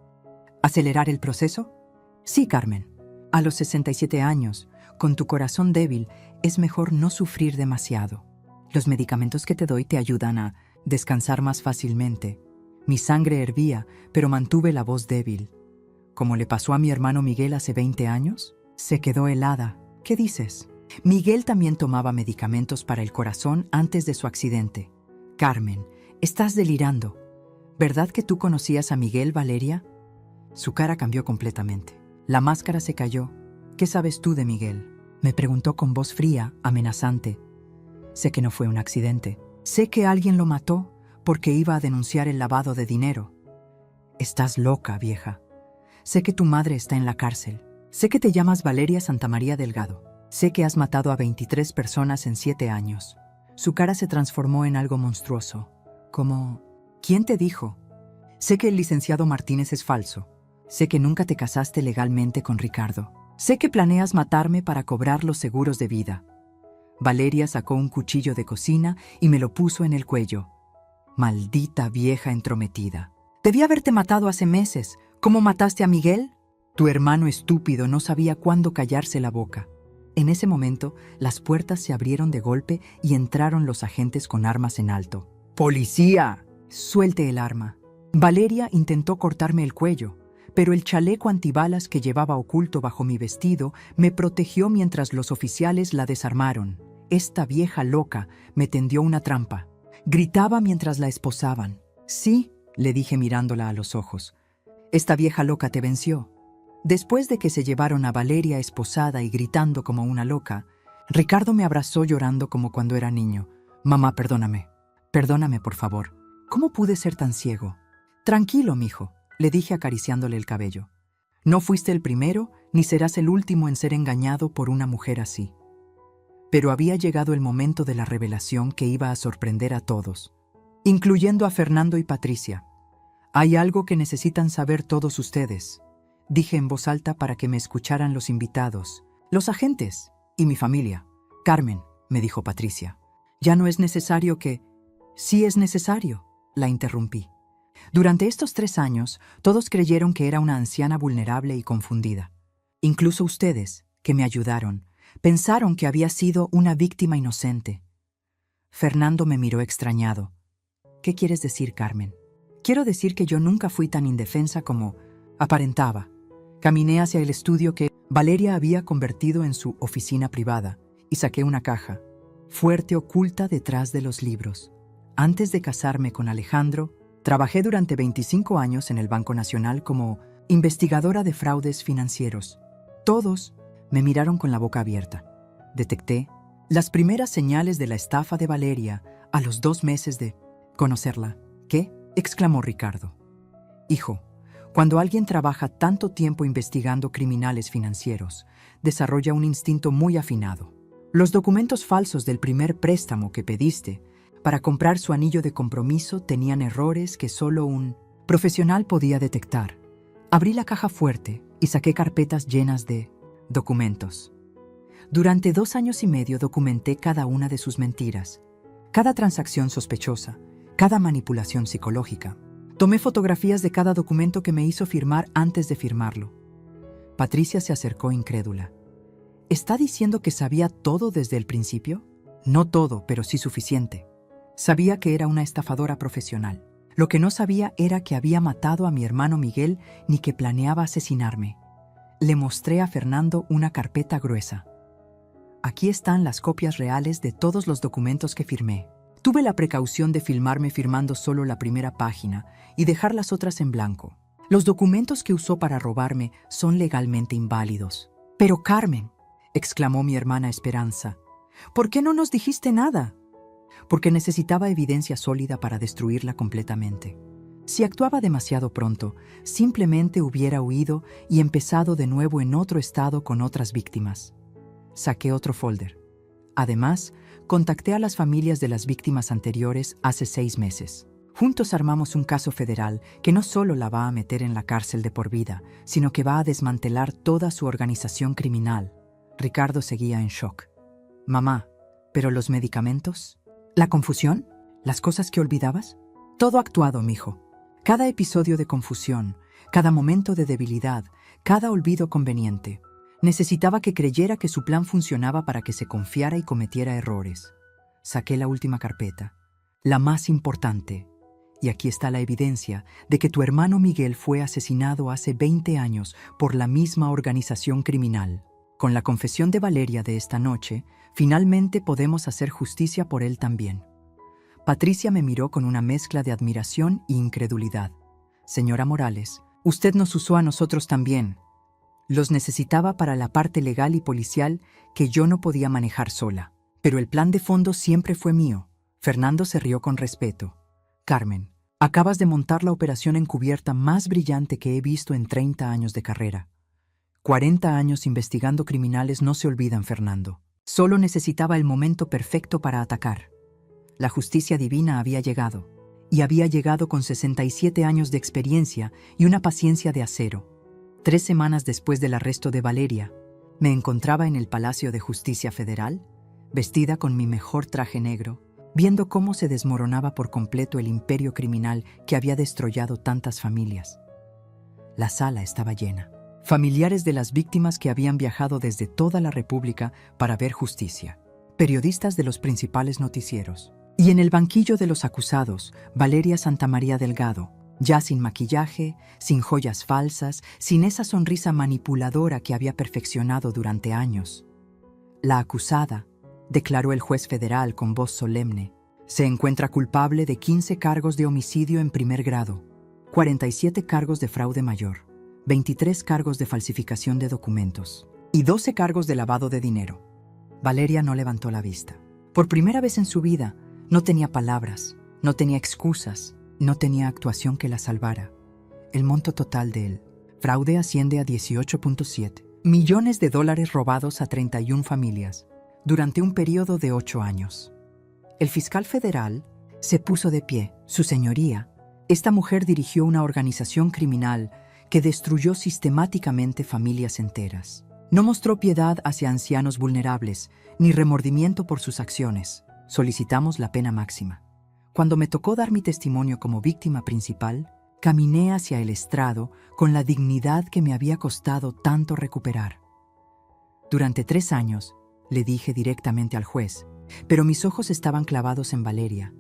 ¿Acelerar el proceso? Sí, Carmen. A los 67 años, con tu corazón débil, es mejor no sufrir demasiado. Los medicamentos que te doy te ayudan a descansar más fácilmente. Mi sangre hervía, pero mantuve la voz débil. ¿Como le pasó a mi hermano Miguel hace 20 años? Se quedó helada. ¿Qué dices? Miguel también tomaba medicamentos para el corazón antes de su accidente. Carmen, estás delirando. ¿Verdad que tú conocías a Miguel, Valeria? Su cara cambió completamente. La máscara se cayó. ¿Qué sabes tú de Miguel?, me preguntó con voz fría, amenazante. Sé que no fue un accidente. Sé que alguien lo mató porque iba a denunciar el lavado de dinero. Estás loca, vieja. Sé que tu madre está en la cárcel. Sé que te llamas Valeria Santamaría Delgado. Sé que has matado a 23 personas en 7 años. Su cara se transformó en algo monstruoso. Como, ¿quién te dijo? Sé que el licenciado Martínez es falso. Sé que nunca te casaste legalmente con Ricardo. Sé que planeas matarme para cobrar los seguros de vida. Valeria sacó un cuchillo de cocina y me lo puso en el cuello. Maldita vieja entrometida. Debí haberte matado hace meses. ¿Cómo mataste a Miguel? Tu hermano estúpido no sabía cuándo callarse la boca. En ese momento, las puertas se abrieron de golpe y entraron los agentes con armas en alto. ¡Policía! Suelte el arma. Valeria intentó cortarme el cuello, pero el chaleco antibalas que llevaba oculto bajo mi vestido me protegió mientras los oficiales la desarmaron. Esta vieja loca me tendió una trampa. Gritaba mientras la esposaban. Sí, le dije mirándola a los ojos. Esta vieja loca te venció. Después de que se llevaron a Valeria esposada y gritando como una loca, Ricardo me abrazó llorando como cuando era niño. Mamá, perdóname. Perdóname, por favor. ¿Cómo pude ser tan ciego? Tranquilo, mijo, le dije acariciándole el cabello. No fuiste el primero, ni serás el último en ser engañado por una mujer así. Pero había llegado el momento de la revelación que iba a sorprender a todos, incluyendo a Fernando y Patricia. Hay algo que necesitan saber todos ustedes, dije en voz alta para que me escucharan los invitados, los agentes y mi familia. Carmen, me dijo Patricia, ya no es necesario que... Sí es necesario, la interrumpí. Durante estos 3 años, todos creyeron que era una anciana vulnerable y confundida. Incluso ustedes, que me ayudaron, pensaron que había sido una víctima inocente. Fernando me miró extrañado. ¿Qué quieres decir, Carmen? Quiero decir que yo nunca fui tan indefensa como aparentaba. Caminé hacia el estudio que Valeria había convertido en su oficina privada y saqué una caja, fuerte oculta detrás de los libros. Antes de casarme con Alejandro, trabajé durante 25 años en el Banco Nacional como investigadora de fraudes financieros. Todos me miraron con la boca abierta. Detecté las primeras señales de la estafa de Valeria a los 2 meses de conocerla. ¿Qué?, exclamó Ricardo. Hijo, cuando alguien trabaja tanto tiempo investigando criminales financieros, desarrolla un instinto muy afinado. Los documentos falsos del primer préstamo que pediste para comprar su anillo de compromiso tenían errores que solo un profesional podía detectar. Abrí la caja fuerte y saqué carpetas llenas de documentos. Durante 2 años y medio documenté cada una de sus mentiras, cada transacción sospechosa, cada manipulación psicológica. Tomé fotografías de cada documento que me hizo firmar antes de firmarlo. Patricia se acercó incrédula. ¿Está diciendo que sabía todo desde el principio? No todo, pero sí suficiente. Sabía que era una estafadora profesional. Lo que no sabía era que había matado a mi hermano Miguel ni que planeaba asesinarme. Le mostré a Fernando una carpeta gruesa. Aquí están las copias reales de todos los documentos que firmé. Tuve la precaución de filmarme firmando solo la primera página y dejar las otras en blanco. Los documentos que usó para robarme son legalmente inválidos. Pero Carmen, exclamó mi hermana Esperanza, ¿por qué no nos dijiste nada? Porque necesitaba evidencia sólida para destruirla completamente. Si actuaba demasiado pronto, simplemente hubiera huido y empezado de nuevo en otro estado con otras víctimas. Saqué otro folder. Además, contacté a las familias de las víctimas anteriores hace 6 meses. Juntos armamos un caso federal que no solo la va a meter en la cárcel de por vida, sino que va a desmantelar toda su organización criminal. Ricardo seguía en shock. Mamá, ¿pero los medicamentos? ¿La confusión? ¿Las cosas que olvidabas? Todo actuado, mijo. Cada episodio de confusión, cada momento de debilidad, cada olvido conveniente. Necesitaba que creyera que su plan funcionaba para que se confiara y cometiera errores. Saqué la última carpeta, la más importante. Y aquí está la evidencia de que tu hermano Miguel fue asesinado hace 20 años por la misma organización criminal. Con la confesión de Valeria de esta noche, finalmente podemos hacer justicia por él también. Patricia me miró con una mezcla de admiración e incredulidad. Señora Morales, usted nos usó a nosotros también. Los necesitaba para la parte legal y policial que yo no podía manejar sola. Pero el plan de fondo siempre fue mío. Fernando se rió con respeto. Carmen, acabas de montar la operación encubierta más brillante que he visto en 30 años de carrera. 40 años investigando criminales no se olvidan, Fernando. Solo necesitaba el momento perfecto para atacar. La justicia divina había llegado, y había llegado con 67 años de experiencia y una paciencia de acero. 3 semanas después del arresto de Valeria, me encontraba en el Palacio de Justicia Federal, vestida con mi mejor traje negro, viendo cómo se desmoronaba por completo el imperio criminal que había destrollado tantas familias. La sala estaba llena. Familiares de las víctimas que habían viajado desde toda la República para ver justicia. Periodistas de los principales noticieros. Y en el banquillo de los acusados, Valeria Santamaría Delgado, Ya sin maquillaje, sin joyas falsas, sin esa sonrisa manipuladora que había perfeccionado durante años. La acusada, declaró el juez federal con voz solemne, se encuentra culpable de 15 cargos de homicidio en primer grado, 47 cargos de fraude mayor, 23 cargos de falsificación de documentos y 12 cargos de lavado de dinero. Valeria no levantó la vista. Por primera vez en su vida, no tenía palabras, no tenía excusas, no tenía actuación que la salvara. El monto total del fraude asciende a 18.7 millones de dólares robados a 31 familias durante un periodo de 8 años. El fiscal federal se puso de pie. Su señoría, esta mujer dirigió una organización criminal que destruyó sistemáticamente familias enteras. No mostró piedad hacia ancianos vulnerables, ni remordimiento por sus acciones. Solicitamos la pena máxima. Cuando me tocó dar mi testimonio como víctima principal, caminé hacia el estrado con la dignidad que me había costado tanto recuperar. Durante 3 años, le dije directamente al juez, pero mis ojos estaban clavados en Valeria.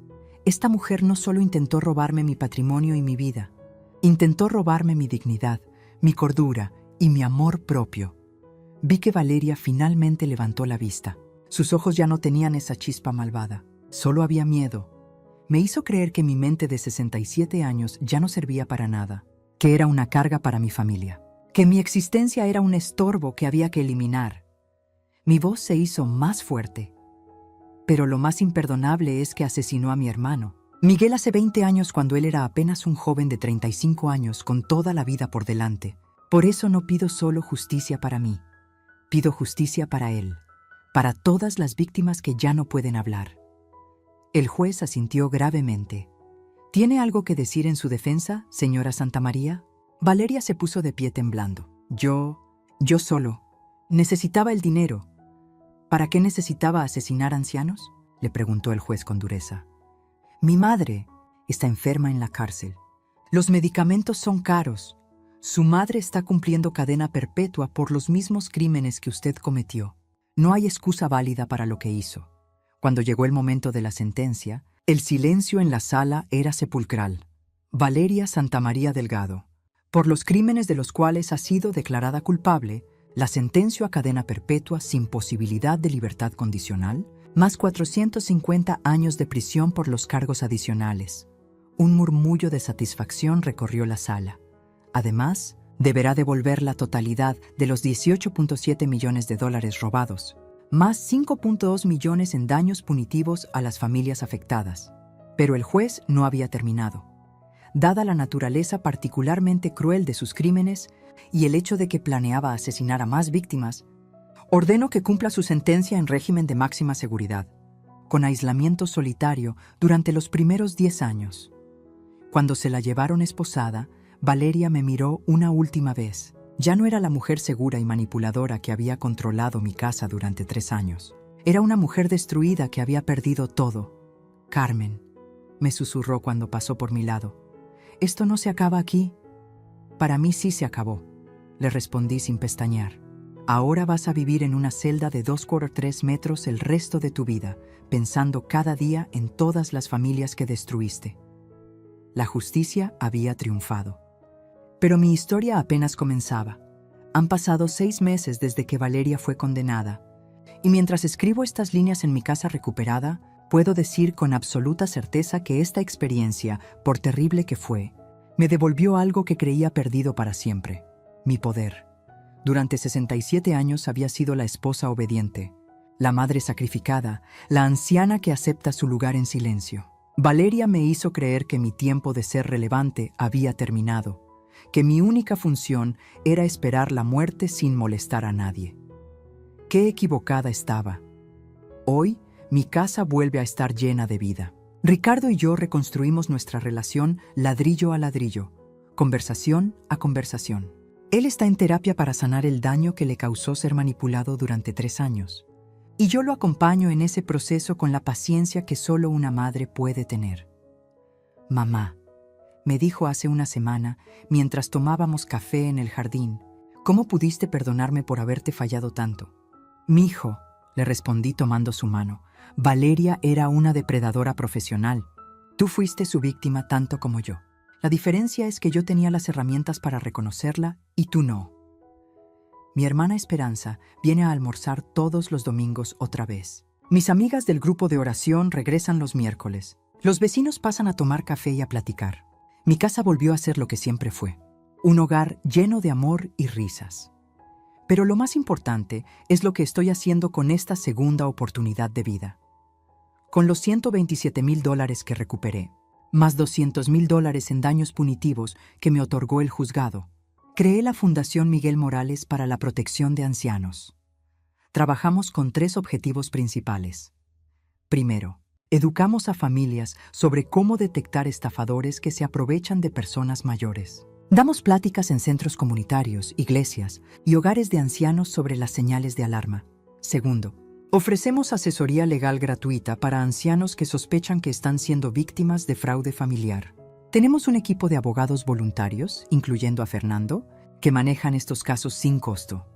Esta mujer no solo intentó robarme mi patrimonio y mi vida, intentó robarme mi dignidad, mi cordura y mi amor propio. Vi que Valeria finalmente levantó la vista. Sus ojos ya no tenían esa chispa malvada, solo había miedo. Me hizo creer que mi mente de 67 años ya no servía para nada, que era una carga para mi familia, que mi existencia era un estorbo que había que eliminar. Mi voz se hizo más fuerte. Pero lo más imperdonable es que asesinó a mi hermano. Miguel hace 20 años cuando él era apenas un joven de 35 años con toda la vida por delante. Por eso no pido solo justicia para mí. Pido justicia para él, para todas las víctimas que ya no pueden hablar. El juez asintió gravemente. ¿Tiene algo que decir en su defensa, señora Santamaría? Valeria se puso de pie temblando. Yo solo. Necesitaba el dinero. ¿Para qué necesitaba asesinar ancianos?, le preguntó el juez con dureza. Mi madre está enferma en la cárcel. Los medicamentos son caros. Su madre está cumpliendo cadena perpetua por los mismos crímenes que usted cometió. No hay excusa válida para lo que hizo. Cuando llegó el momento de la sentencia, el silencio en la sala era sepulcral. Valeria Santamaría Delgado, por los crímenes de los cuales ha sido declarada culpable, la sentencio a cadena perpetua sin posibilidad de libertad condicional, más 450 años de prisión por los cargos adicionales. Un murmullo de satisfacción recorrió la sala. Además, deberá devolver la totalidad de los 18.7 millones de dólares robados, más 5.2 millones en daños punitivos a las familias afectadas. Pero el juez no había terminado. Dada la naturaleza particularmente cruel de sus crímenes y el hecho de que planeaba asesinar a más víctimas, ordeno que cumpla su sentencia en régimen de máxima seguridad, con aislamiento solitario durante los primeros 10 años. Cuando se la llevaron esposada, Valeria me miró una última vez. Ya no era la mujer segura y manipuladora que había controlado mi casa durante 3 años. Era una mujer destruida que había perdido todo. Carmen, me susurró cuando pasó por mi lado. Esto no se acaba aquí. Para mí sí se acabó, le respondí sin pestañear. Ahora vas a vivir en una celda de 2x3 metros el resto de tu vida, pensando cada día en todas las familias que destruiste. La justicia había triunfado. Pero mi historia apenas comenzaba. Han pasado 6 meses desde que Valeria fue condenada, y mientras escribo estas líneas en mi casa recuperada, puedo decir con absoluta certeza que esta experiencia, por terrible que fue, me devolvió algo que creía perdido para siempre: mi poder. Durante 67 años había sido la esposa obediente, la madre sacrificada, la anciana que acepta su lugar en silencio. Valeria me hizo creer que mi tiempo de ser relevante había terminado, que mi única función era esperar la muerte sin molestar a nadie. Qué equivocada estaba. Hoy, mi casa vuelve a estar llena de vida. Ricardo y yo reconstruimos nuestra relación ladrillo a ladrillo, conversación a conversación. Él está en terapia para sanar el daño que le causó ser manipulado durante 3 años. Y yo lo acompaño en ese proceso con la paciencia que solo una madre puede tener. Mamá, me dijo hace una semana, mientras tomábamos café en el jardín, ¿cómo pudiste perdonarme por haberte fallado tanto? Mijo, le respondí tomando su mano, Valeria era una depredadora profesional. Tú fuiste su víctima tanto como yo. La diferencia es que yo tenía las herramientas para reconocerla y tú no. Mi hermana Esperanza viene a almorzar todos los domingos otra vez. Mis amigas del grupo de oración regresan los miércoles. Los vecinos pasan a tomar café y a platicar. Mi casa volvió a ser lo que siempre fue. Un hogar lleno de amor y risas. Pero lo más importante es lo que estoy haciendo con esta segunda oportunidad de vida. Con los $127,000 que recuperé, más $200,000 en daños punitivos que me otorgó el juzgado, creé la Fundación Miguel Morales para la protección de ancianos. Trabajamos con 3 objetivos principales. Primero, educamos a familias sobre cómo detectar estafadores que se aprovechan de personas mayores. Damos pláticas en centros comunitarios, iglesias y hogares de ancianos sobre las señales de alarma. Segundo, ofrecemos asesoría legal gratuita para ancianos que sospechan que están siendo víctimas de fraude familiar. Tenemos un equipo de abogados voluntarios, incluyendo a Fernando, que manejan estos casos sin costo.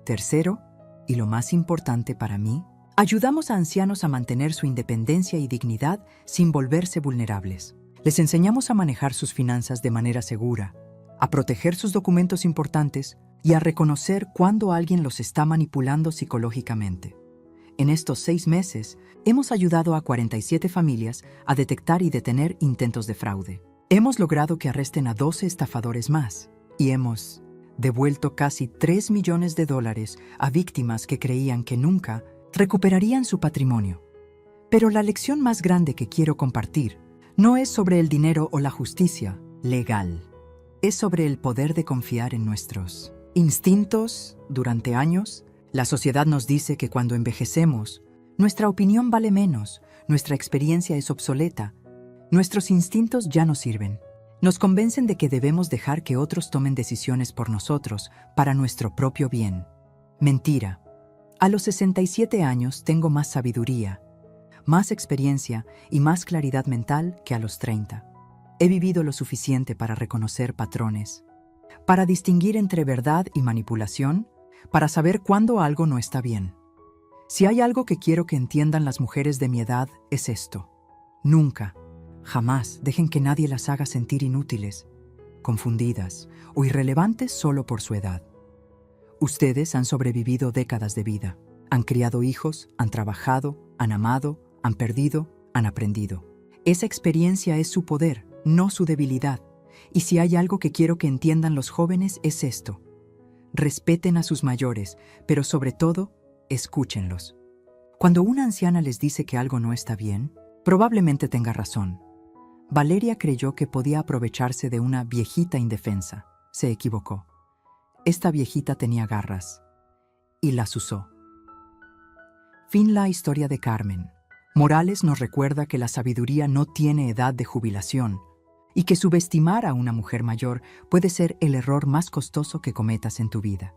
Tercero, y lo más importante para mí, ayudamos a ancianos a mantener su independencia y dignidad sin volverse vulnerables. Les enseñamos a manejar sus finanzas de manera segura, a proteger sus documentos importantes y a reconocer cuando alguien los está manipulando psicológicamente. En estos 6 meses, hemos ayudado a 47 familias a detectar y detener intentos de fraude. Hemos logrado que arresten a 12 estafadores más y hemos devuelto casi $3 millones a víctimas que creían que nunca recuperarían su patrimonio. Pero la lección más grande que quiero compartir no es sobre el dinero o la justicia legal. Es sobre el poder de confiar en nuestros instintos. Durante años, la sociedad nos dice que cuando envejecemos, nuestra opinión vale menos, nuestra experiencia es obsoleta, nuestros instintos ya no sirven. Nos convencen de que debemos dejar que otros tomen decisiones por nosotros para nuestro propio bien. Mentira. A los 67 años tengo más sabiduría, más experiencia y más claridad mental que a los 30. He vivido lo suficiente para reconocer patrones, para distinguir entre verdad y manipulación, para saber cuándo algo no está bien. Si hay algo que quiero que entiendan las mujeres de mi edad, es esto. Nunca, jamás dejen que nadie las haga sentir inútiles, confundidas o irrelevantes solo por su edad. Ustedes han sobrevivido décadas de vida, han criado hijos, han trabajado, han amado, han perdido, han aprendido. Esa experiencia es su poder, no su debilidad. Y si hay algo que quiero que entiendan los jóvenes es esto. Respeten a sus mayores, pero sobre todo, escúchenlos. Cuando una anciana les dice que algo no está bien, probablemente tenga razón. Valeria creyó que podía aprovecharse de una viejita indefensa. Se equivocó. Esta viejita tenía garras y las usó. Fin la historia de Carmen. Morales nos recuerda que la sabiduría no tiene edad de jubilación y que subestimar a una mujer mayor puede ser el error más costoso que cometas en tu vida.